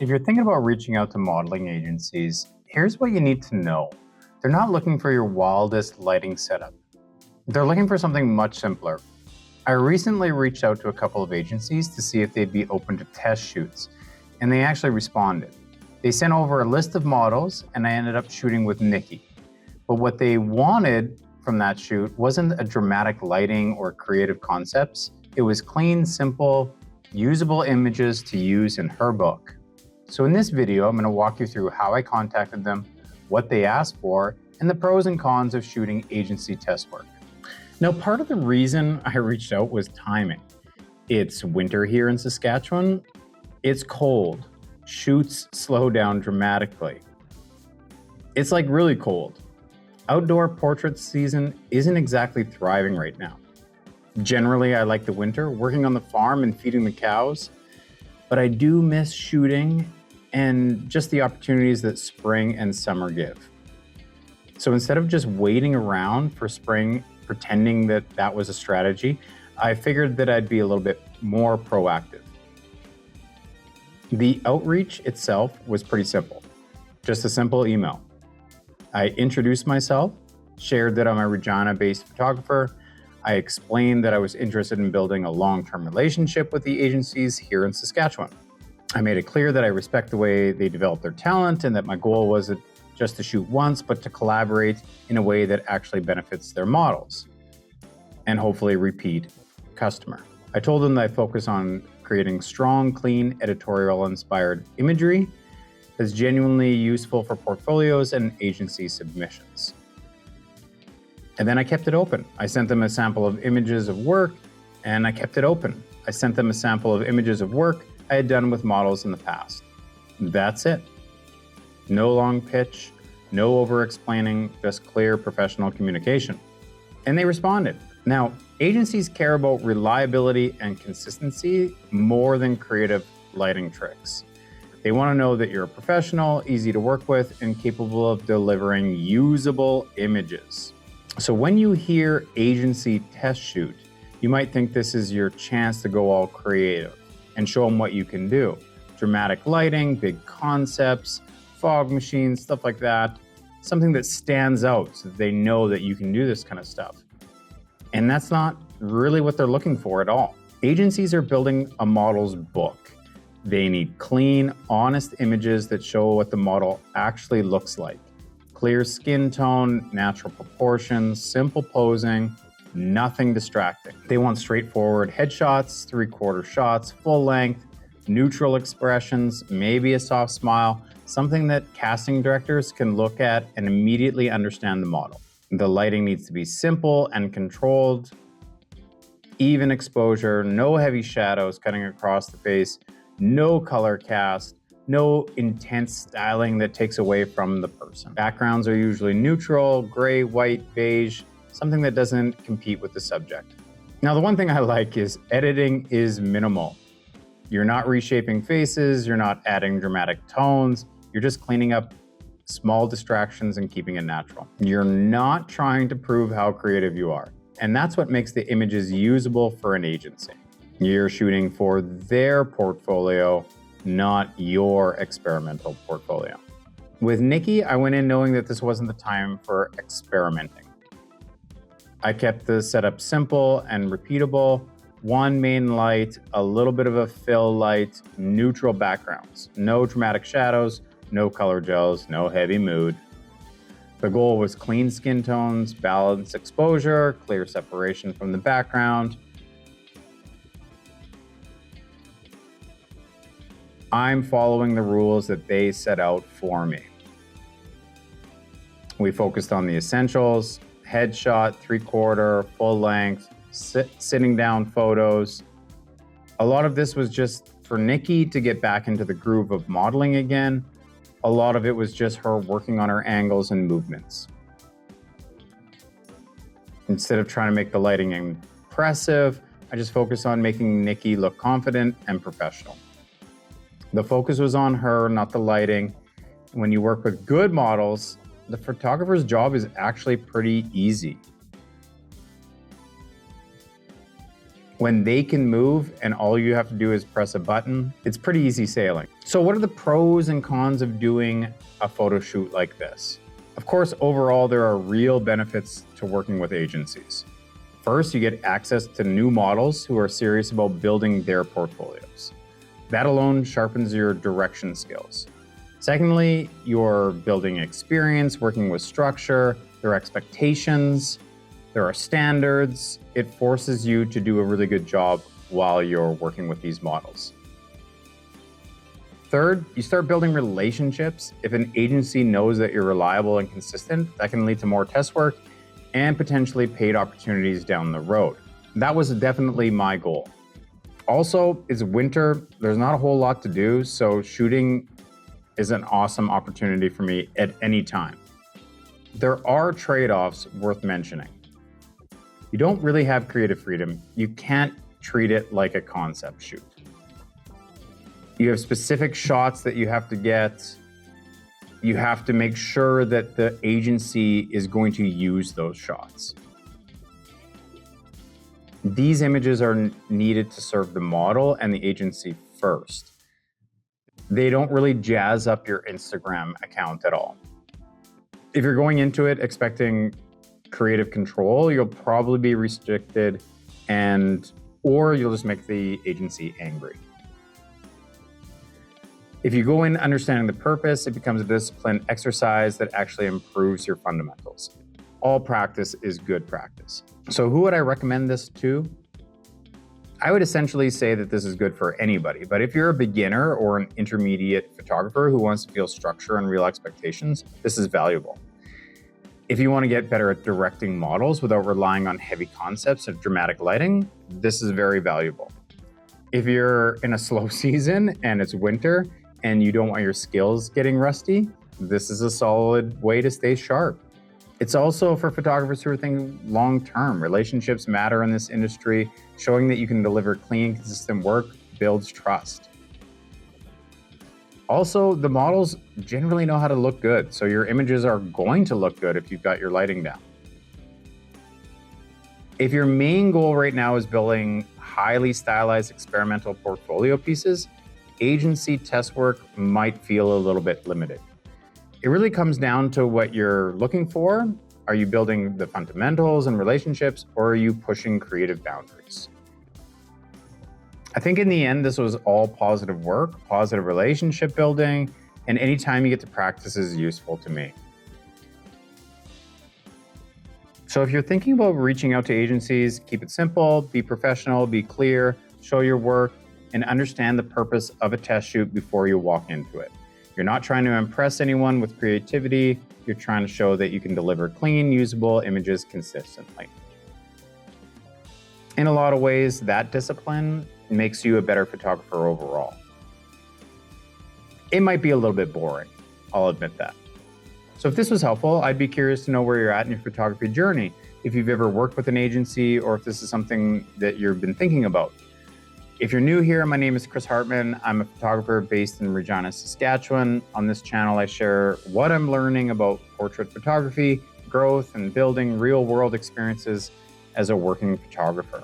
If you're thinking about reaching out to modeling agencies, here's what you need to know. They're not looking for your wildest lighting setup. They're looking for something much simpler. I recently reached out to a couple of agencies to see if they'd be open to test shoots, and they actually responded. They sent over a list of models, and I ended up shooting with Nikki. But what they wanted from that shoot wasn't a dramatic lighting or creative concepts. It was clean, simple, usable images to use in her book. So in this video, I'm going to walk you through how I contacted them, what they asked for, and the pros and cons of shooting agency test work. Now, part of the reason I reached out was timing. It's winter here in Saskatchewan. It's cold. Shoots slow down dramatically. It's like really cold. Outdoor portrait season isn't exactly thriving right now. Generally, I like the winter, working on the farm and feeding the cows, but I do miss shooting and just the opportunities that spring and summer give. So instead of just waiting around for spring, pretending that that was a strategy, I figured that I'd be a little bit more proactive. The outreach itself was pretty simple, just a simple email. I introduced myself, shared that I'm a Regina-based photographer. I explained that I was interested in building a long-term relationship with the agencies here in Saskatchewan. I made it clear that I respect the way they develop their talent and that my goal wasn't just to shoot once, but to collaborate in a way that actually benefits their models and hopefully repeat customer. I told them that I focus on creating strong, clean, editorial-inspired imagery that's genuinely useful for portfolios and agency submissions. And then I kept it open. I sent them a sample of images of work, and I kept it open. I sent them a sample of images of work I had done with models in the past. That's it. No long pitch, no over-explaining, just clear professional communication. And they responded. Now, agencies care about reliability and consistency more than creative lighting tricks. They want to know that you're a professional, easy to work with, and capable of delivering usable images. So when you hear agency test shoot, you might think this is your chance to go all creative and show them what you can do. Dramatic lighting, big concepts, fog machines, stuff like that. Something that stands out so that they know that you can do this kind of stuff. And that's not really what they're looking for at all. Agencies are building a model's book. They need clean, honest images that show what the model actually looks like. Clear skin tone, natural proportions, simple posing, nothing distracting. They want straightforward headshots, three-quarter shots, full length, neutral expressions, maybe a soft smile, something that casting directors can look at and immediately understand the model. The lighting needs to be simple and controlled, even exposure, no heavy shadows cutting across the face, no color cast, no intense styling that takes away from the person. Backgrounds are usually neutral, gray, white, beige, something that doesn't compete with the subject. Now, the one thing I like is editing is minimal. You're not reshaping faces, you're not adding dramatic tones, you're just cleaning up small distractions and keeping it natural. You're not trying to prove how creative you are. And that's what makes the images usable for an agency. You're shooting for their portfolio, not your experimental portfolio. With Nikki, I went in knowing that this wasn't the time for experimenting. I kept the setup simple and repeatable. One main light, a little bit of a fill light, neutral backgrounds. No dramatic shadows, no color gels, no heavy mood. The goal was clean skin tones, balanced exposure, clear separation from the background. I'm following the rules that they set out for me. We focused on the essentials, headshot, three-quarter, full length, sitting down photos. A lot of this was just for Nikki to get back into the groove of modeling again. A lot of it was just her working on her angles and movements. Instead of trying to make the lighting impressive, I just focused on making Nikki look confident and professional. The focus was on her, not the lighting. When you work with good models, the photographer's job is actually pretty easy. When they can move and all you have to do is press a button, it's pretty easy sailing. So what are the pros and cons of doing a photo shoot like this? Of course, overall, there are real benefits to working with agencies. First, you get access to new models who are serious about building their portfolios. That alone sharpens your direction skills. Secondly, you're building experience, working with structure, there are expectations, there are standards. It forces you to do a really good job while you're working with these models. Third, you start building relationships. If an agency knows that you're reliable and consistent, that can lead to more test work and potentially paid opportunities down the road. That was definitely my goal. Also, it's winter, there's not a whole lot to do, so shooting is an awesome opportunity for me at any time. There are trade-offs worth mentioning. You don't really have creative freedom. You can't treat it like a concept shoot. You have specific shots that you have to get. You have to make sure that the agency is going to use those shots. These images are needed to serve the model and the agency first. They don't really jazz up your Instagram account at all. If you're going into it expecting creative control, you'll probably be restricted or you'll just make the agency angry. If you go in understanding the purpose, it becomes a disciplined exercise that actually improves your fundamentals. All practice is good practice. So who would I recommend this to? I would essentially say that this is good for anybody, but if you're a beginner or an intermediate photographer who wants to feel structure and real expectations, this is valuable. If you want to get better at directing models without relying on heavy concepts of dramatic lighting, this is very valuable. If you're in a slow season and it's winter and you don't want your skills getting rusty, this is a solid way to stay sharp. It's also for photographers who are thinking long-term. Relationships matter in this industry. Showing that you can deliver clean, consistent work builds trust. Also, the models generally know how to look good, so your images are going to look good if you've got your lighting down. If your main goal right now is building highly stylized experimental portfolio pieces, agency test work might feel a little bit limited. It really comes down to what you're looking for. Are you building the fundamentals and relationships, or are you pushing creative boundaries? I think in the end, this was all positive work, positive relationship building, and any time you get to practice is useful to me. So if you're thinking about reaching out to agencies, keep it simple, be professional, be clear, show your work, and understand the purpose of a test shoot before you walk into it. You're not trying to impress anyone with creativity. You're trying to show that you can deliver clean, usable images consistently. In a lot of ways, that discipline makes you a better photographer overall. It might be a little bit boring, I'll admit that. So if this was helpful, I'd be curious to know where you're at in your photography journey, if you've ever worked with an agency or if this is something that you've been thinking about. If you're new here, my name is Chris Hartman. I'm a photographer based in Regina, Saskatchewan. On this channel, I share what I'm learning about portrait photography, growth, and building real-world experiences as a working photographer.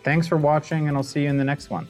Thanks for watching, and I'll see you in the next one.